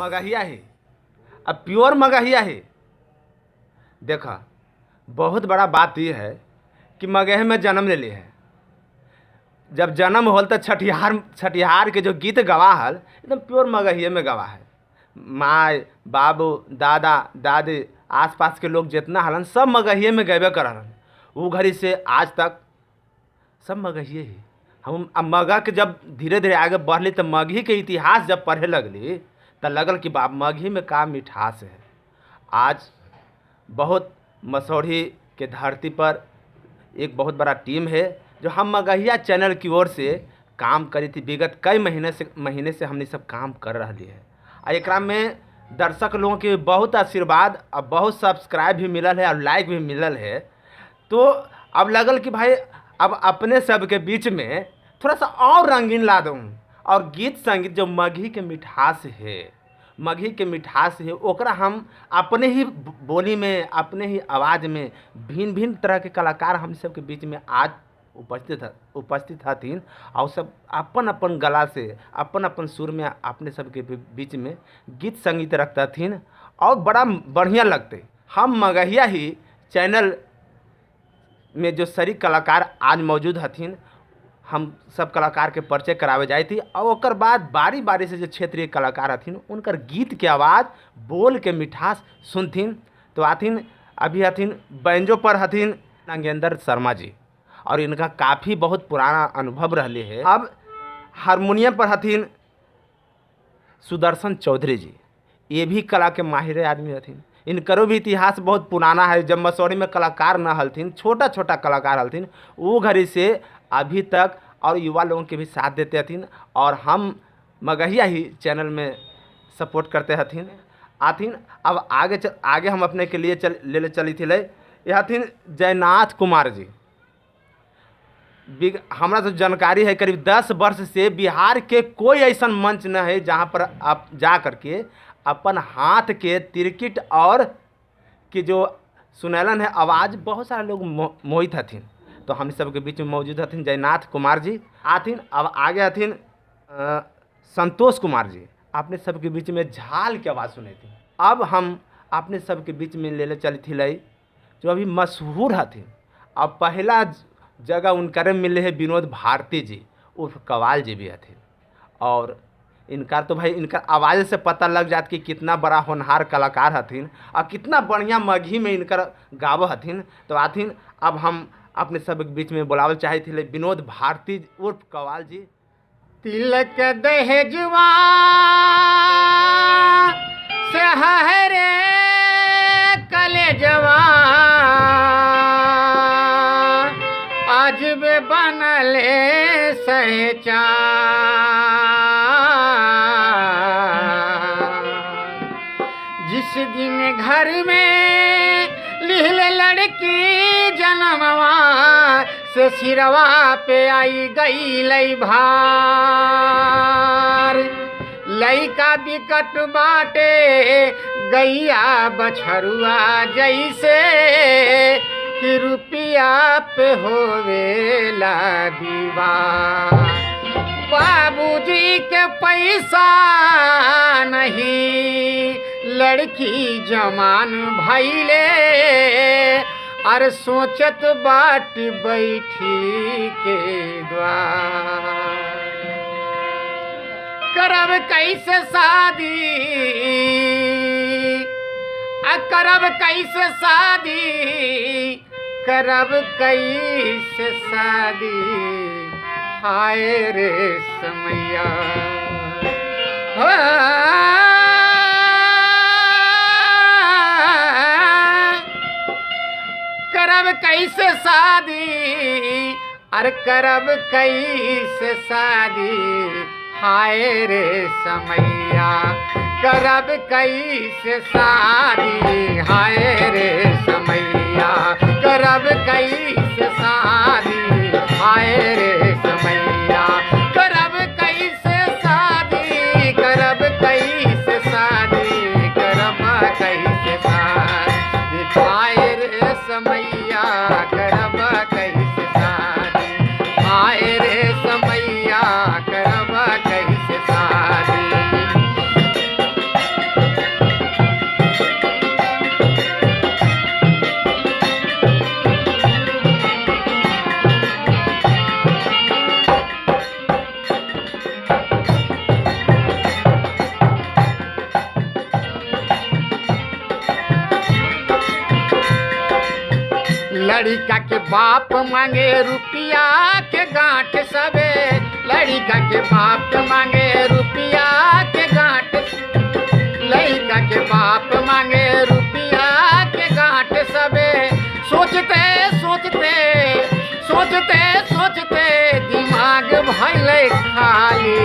मगहिया ही, अब प्योर मगहिया ही। देखा बहुत बड़ा बात यह है कि मगही में जन्म ले लिए है। जब जन्म होल तो छठिहार के जो गीत गवा हल एकदम प्योर मगहिए में गवा है। माँ बाबू दादा दादी आसपास के लोग जितना हलन सब मगहिए में गएबे करलन। वो घड़ी से आज तक सब मगहिए ही। हम अब मगह के जब धीरे धीरे आगे बढ़ली तो मगही के इतिहास जब पढ़े लगली तो लगल कि बाप मगही में का मिठास है। आज बहुत मसौढ़ी के धरती पर एक बहुत बड़ा टीम है जो हम मगहिया चैनल की ओर से काम करी थी। विगत कई महीने से हमने सब काम कर रही है। और एकरा में दर्शक लोगों के बहुत आशीर्वाद और बहुत सब्सक्राइब भी मिलल है और लाइक भी मिलल है। तो अब लगल कि भाई अब अपने सब के बीच में थोड़ा सा और रंगीन ला दूँ और गीत संगीत जो मगही के मिठास है, मगही के मिठास है, ओकरा हम अपने ही बोली में अपने ही आवाज़ में भिन्न भिन्न तरह के कलाकार हम सब के बीच में आज उपस्थित हथिन और सब अपन अपन गला से अपन अपन सुर में अपने सब के बीच में गीत संगीत रखतथिन और बड़ा बढ़िया लगते। हम मगहिया ही चैनल में जो सारी कलाकार आज मौजूद हथिन हम सब कलाकार के परिचय करावे जाए थी और ओकर बाद बारी बारी से जो क्षेत्रीय कलाकार हथिन उनकर गीत के आवाज़ बोल के मिठास सुनथिन। तो आथिन अभी हथिन बैंजो पर हथिन नागेंद्र शर्मा जी और इनका काफ़ी बहुत पुराना अनुभव रहले है। अब हारमोनियम पर हथिन सुदर्शन चौधरी जी, ये भी कला के माहिर आदमी हथिन। इनकरो भी इतिहास बहुत पुराना है। जब मसौढ़ी में कलाकार न हलथिन, छोटा छोटा कलाकार हलथिन, वो घड़ी से अभी तक और युवा लोगों के भी साथ देते हथिन और हम मगहिया ही चैनल में सपोर्ट करते हथिन आथिन। अब आगे हम अपने के लिए ले चली थी ये हथिन जयनाथ कुमार जी। हमरा तो जानकारी है करीब 10 वर्ष से बिहार के कोई ऐसा मंच न है जहाँ पर आप जा करके अपन हाथ के तिरकिट और कि जो सुनैलन है आवाज़ बहुत सारे लोग मोहित हथिन। तो हम सब के बीच में मौजूद हथिन जयनाथ कुमार जी आथिन। अब आगे हथिन संतोष कुमार जी, आपने सब के बीच में झाल की आवाज़ सुनी थी। अब हम अपने सब के बीच में ले चली थी जो अभी मशहूर हथिन। अब पहला जगह उनकर मिले है विनोद भारती जी उर्फ कवाल जी भी हथिन। और इनका तो भाई इनका आवाज़ से पता लग जात कि कितना बड़ा होनहार कलाकार हथिन और कितना बढ़िया मगही में इनकर गाव हथिन। तो आथिन अब हम अपने सब के बीच में बुलावल चाहे थे विनोद भारती उर्फ कवाल जी। तिलक दहेजवा से हरे कलेजवा आज बे बनले सहचा जिस दिन घर में लिहले लड़की जन्मवा से सिरवा पे आई गई लई भार। लइका बिकट बाटे गैया बछरुआ जैसे कि रुपया पे होवेला दीवार। बाबूजी के पैसा नहीं लड़की जमान भइले और सोचत बाट बैठी के द्वार। करब कैसे शादी करब कैसे शादी करब कैसे शादी हाय रे समैया करब कैसे शादी अरे करब कैसे शादी हाय रे समैया करब कैसे शादी हाय रे समैया करब कैसे शादी हाय रे समैया करब कैसे शादी करब कैसे शादी करब कैसे शादी हाय रे समैया करब कैसे शादी हाय रे समैया करब कैसे शादी। लड़का के बाप मांगे रुपया के गांठ सबे, लड़का के बाप मांगे रुपया के गांठ, लड़का के बाप मांगे रुपया के गांठ सबे। सोचते सोचते सोचते सोचते दिमाग भइले खाली,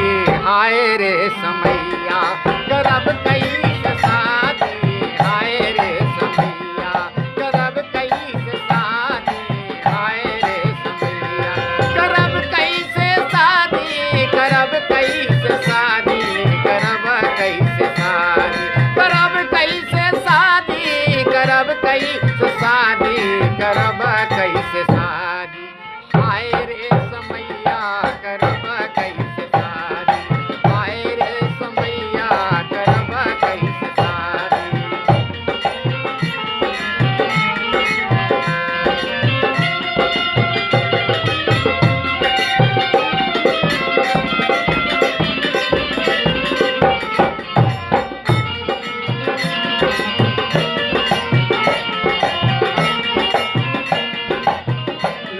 हाय रे समैया करब कैसे शादी, हाय रे समैया करब कैसे शादी, हाय रे समैया करब कैसे शादी, करब कैसे शादी, करब कैसे शादी, करब कैसे शादी, करब कैसे शादी, करब कैसे शादी, हाय रे समैया करब कैसे शादी, हाय रे समैया करब कैसे शादी।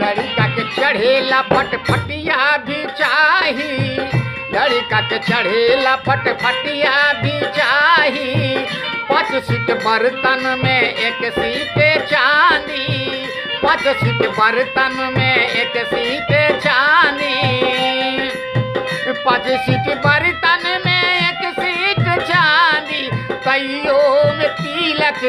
लड़का के चढ़ेला फटफटिया भी चाही, लड़का के चढ़ेला फटफटिया भी चाही। 5 सीट बर्तन में 1 सीट चांदी, 5 सीट बर्तन में 1 सीट चांदी, 5 सीट बर्तन में 1 सीट चांदी। तैयो में तिलक,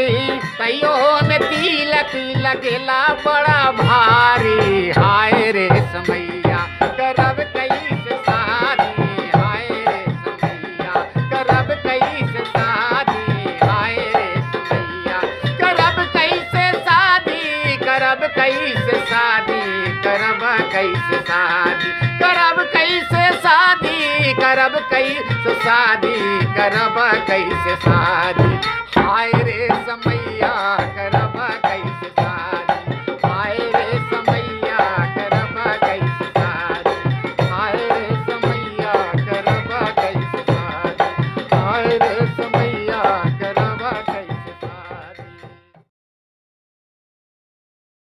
तैयो में तिलक लगेला बड़ा भारी, हाय रे समैया करब कैसे शादी, हाय रे समैया करब कैसे शादी, हाय रे समैया करब कैसे शादी, करब कैसे शादी, करब कैसे शादी, करब कैसे शादी, करब कैसे शादी, करब कैसे शादी, हाय रे समैया